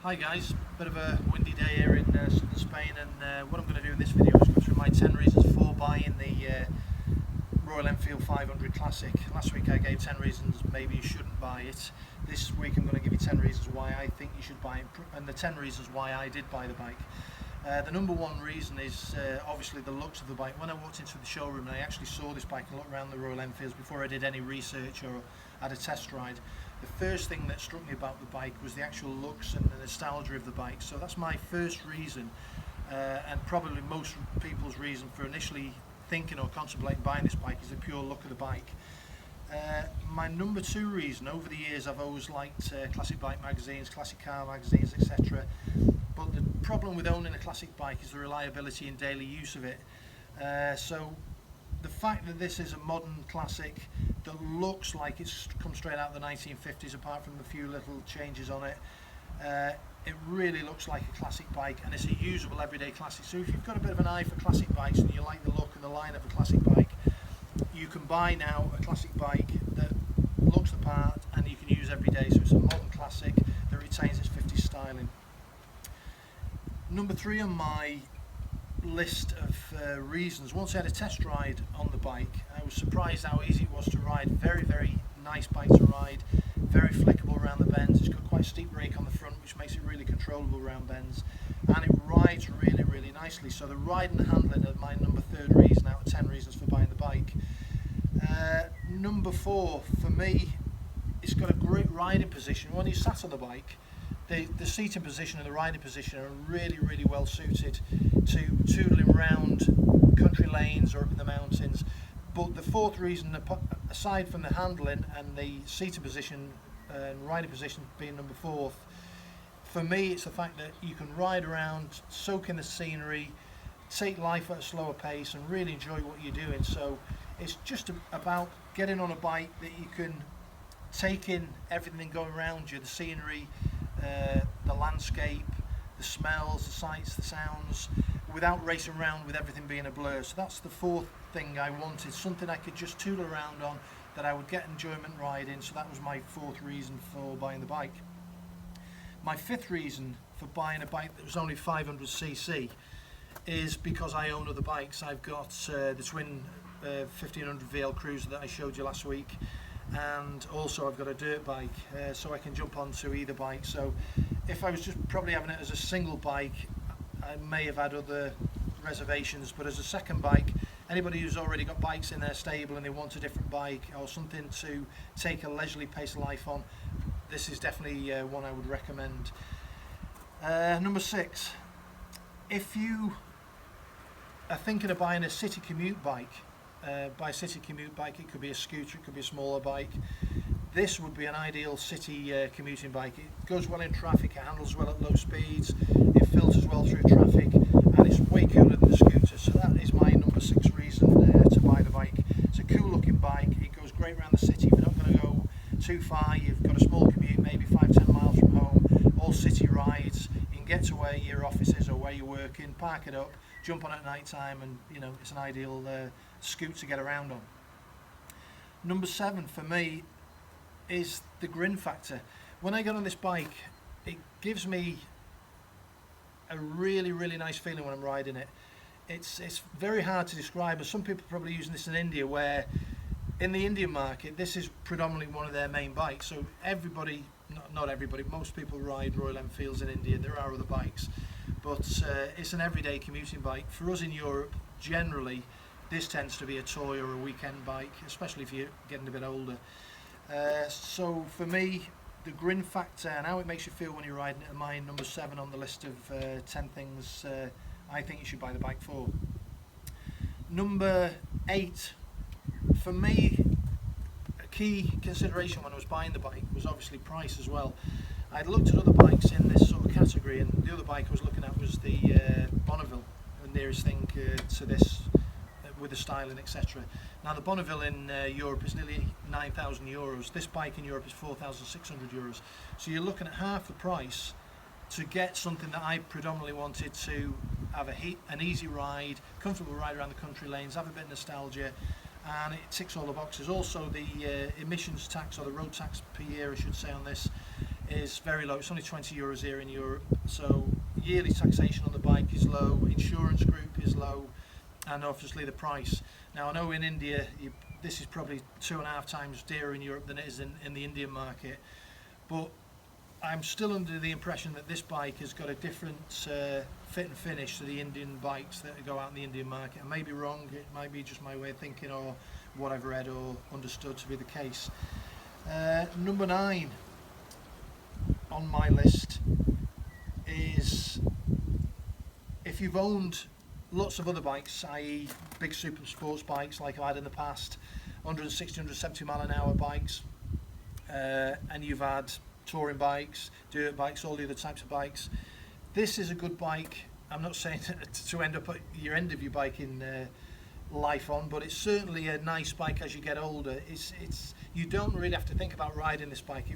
Hi guys, bit of a windy day here in southern Spain, and what I'm going to do in this video is go through my 10 reasons for buying the Royal Enfield 500 Classic. Last week I gave 10 reasons maybe you shouldn't buy it. This week I'm going to give you 10 reasons why I think you should buy it, and the 10 reasons why I did buy the bike. The number one reason is obviously the looks of the bike. When I walked into the showroom and I actually saw this bike and looked around the Royal Enfields before I did any research or had a test ride, the first thing that struck me about the bike was the actual looks and the nostalgia of the bike. So that's my first reason, and probably most people's reason for initially thinking or contemplating buying this bike is the pure look of the bike. My number two reason, over the years I've always liked classic bike magazines, classic car magazines, etc. But the problem with owning a classic bike is the reliability and daily use of it. So the fact that this is a modern classic that looks like it's come straight out of the 1950s, apart from a few little changes on it, it really looks like a classic bike, and it's a usable everyday classic. So if you've got a bit of an eye for classic bikes and you like the look and the line of a classic bike, you can buy now a classic bike that looks the part and you can use every day. So it's a modern classic that retains its 50s styling. Number three on my list of reasons, once I had a test ride on the bike, I was surprised how easy it was to ride. Very nice bike to ride, very flickable around the bends. It's got quite a steep brake on the front, which makes it really controllable around bends, and it rides really nicely. So the ride and handling are my number third reason out of 10 reasons for buying the bike. Number four, for me, it's got a great riding position. When you sat on the bike, the seating position and the riding position are really well suited to tootling around country lanes or up in the mountains. But the fourth reason, aside from the handling and the seating position and riding position being number fourth, for me it's the fact that you can ride around, soak in the scenery, take life at a slower pace and really enjoy what you're doing. So it's just about getting on a bike that you can take in everything going around you, the scenery, the landscape, the smells, the sights, the sounds, without racing around with everything being a blur. So that's the fourth thing I wanted, something I could just tool around on that I would get enjoyment riding. So that was my fourth reason for buying the bike. My fifth reason for buying a bike that was only 500cc is because I own other bikes. I've got the twin 1500 VL Cruiser that I showed you last week, and also I've got a dirt bike, so I can jump onto either bike. So if I was just probably having it as a single bike, I may have had other reservations, but as a second bike, anybody who's already got bikes in their stable and they want a different bike or something to take a leisurely pace of life on, this is definitely one I would recommend. Number six, if you are thinking of buying a city commute bike, by city commute bike it could be a scooter, it could be a smaller bike. This would be an ideal city commuting bike. It goes well in traffic, it handles well at low speeds, it filters well through traffic, and it's way cooler than the scooter. So that is my number six reason to buy the bike. It's a cool looking bike, it goes great around the city. If you're not going to go too far, you've got a small commute, maybe 5-10 miles from home, all city rides, you can get to where your office is or where you're working, park it up, jump on at night time, and it's an ideal scoot to get around on. Number seven for me is the grin factor. When I get on this bike, it gives me a really nice feeling when I'm riding it. It's very hard to describe, but some people are probably using this in India, where in the Indian market this is predominantly one of their main bikes. So everybody, not everybody, most people ride Royal Enfields in India. There are other bikes, but it's an everyday commuting bike. For us in Europe, generally this tends to be a toy or a weekend bike, especially if you're getting a bit older. So for me, the grin factor and how it makes you feel when you're riding it are my number seven on the list of 10 things I think you should buy the bike for. Number eight, for me, a key consideration when I was buying the bike was obviously price as well. I'd looked at other bikes in this sort of category, and the other bike I was looking at was the Bonneville, the nearest thing to this with the styling, etc. Now the Bonneville in Europe is nearly 9,000 euros. This bike in Europe is 4,600 euros. So you're looking at half the price to get something that I predominantly wanted to have an easy ride, comfortable ride around the country lanes, have a bit of nostalgia, and it ticks all the boxes. Also the emissions tax, or the road tax per year I should say, on this is very low. It's only €20 here in Europe, so yearly taxation on the bike is low, insurance group is low, and obviously the price. Now I know in India this is probably 2.5 times dearer in Europe than it is in the Indian market, but I'm still under the impression that this bike has got a different fit and finish to the Indian bikes that go out in the Indian market. I may be wrong, it might be just my way of thinking or what I've read or understood to be the case. Number 9 on my list is, if you've owned lots of other bikes, i.e. big super sports bikes like I've had in the past, 160, 170 mile an hour bikes, and you've had touring bikes, dirt bikes, all the other types of bikes, this is a good bike. I'm not saying to end up at your end of your biking life on, but it's certainly a nice bike as you get older. It's you don't really have to think about riding this bike.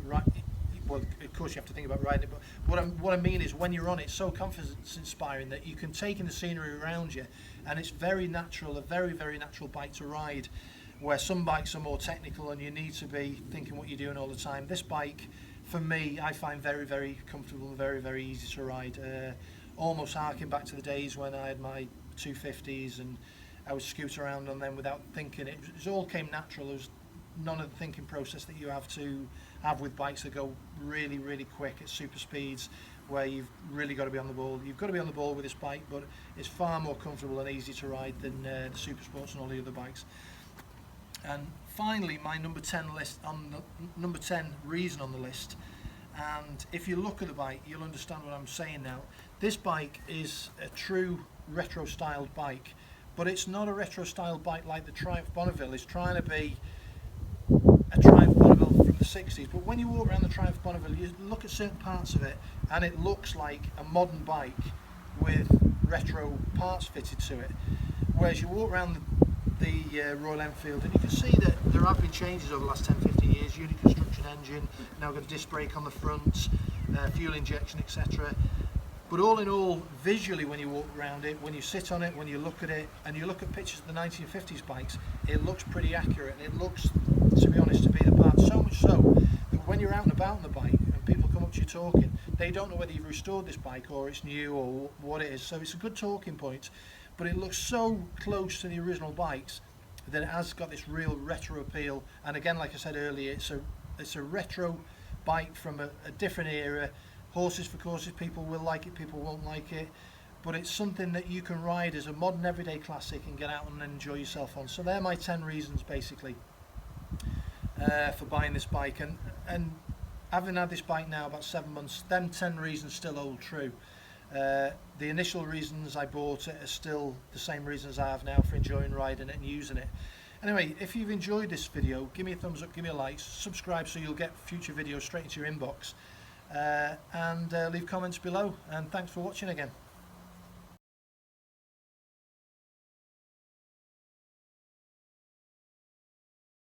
Well, of course you have to think about riding it, but what I mean is when you're on it, it's so confidence inspiring that you can take in the scenery around you, and it's very natural, a very, very natural bike to ride, where some bikes are more technical and you need to be thinking what you're doing all the time. This bike, for me, I find very, very comfortable and very, very easy to ride. Almost harking back to the days when I had my 250s and I would scoot around on them without thinking. It all came natural. There was none of the thinking process that you have to have with bikes that go really, really quick at super speeds, where you've really got to be on the ball. You've got to be on the ball with this bike, but it's far more comfortable and easy to ride than the super sports and all the other bikes. And finally, my number 10 reason on the list, and if you look at the bike you'll understand what I'm saying now. This bike is a true retro styled bike, but it's not a retro styled bike like the Triumph Bonneville is trying to be a Triumph Bonneville from the 60s. But when you walk around the Triumph Bonneville, you look at certain parts of it and it looks like a modern bike with retro parts fitted to it, whereas you walk around the Royal Enfield and you can see that there have been changes over the last 10-15 years. Uni construction engine, now got a disc brake on the front, fuel injection, etc. But all in all, visually when you walk around it, when you sit on it, when you look at it, and you look at pictures of the 1950s bikes, it looks pretty accurate, and it looks, to be honest, to be the part. So much so that when you're out and about on the bike and people come up to you talking, they don't know whether you've restored this bike or it's new or what it is. So it's a good talking point, but it looks so close to the original bikes that it has got this real retro appeal. And again, like I said earlier, it's a retro bike from a different era. Horses for courses, people will like it, people won't like it, but it's something that you can ride as a modern everyday classic and get out and enjoy yourself on. So they're my 10 reasons basically for buying this bike, and having had this bike now about 7 months, them 10 reasons still hold true. The initial reasons I bought it are still the same reasons I have now for enjoying riding it and using it. Anyway, if you've enjoyed this video, give me a thumbs up, give me a like, subscribe so you'll get future videos straight into your inbox, and leave comments below, and thanks for watching again.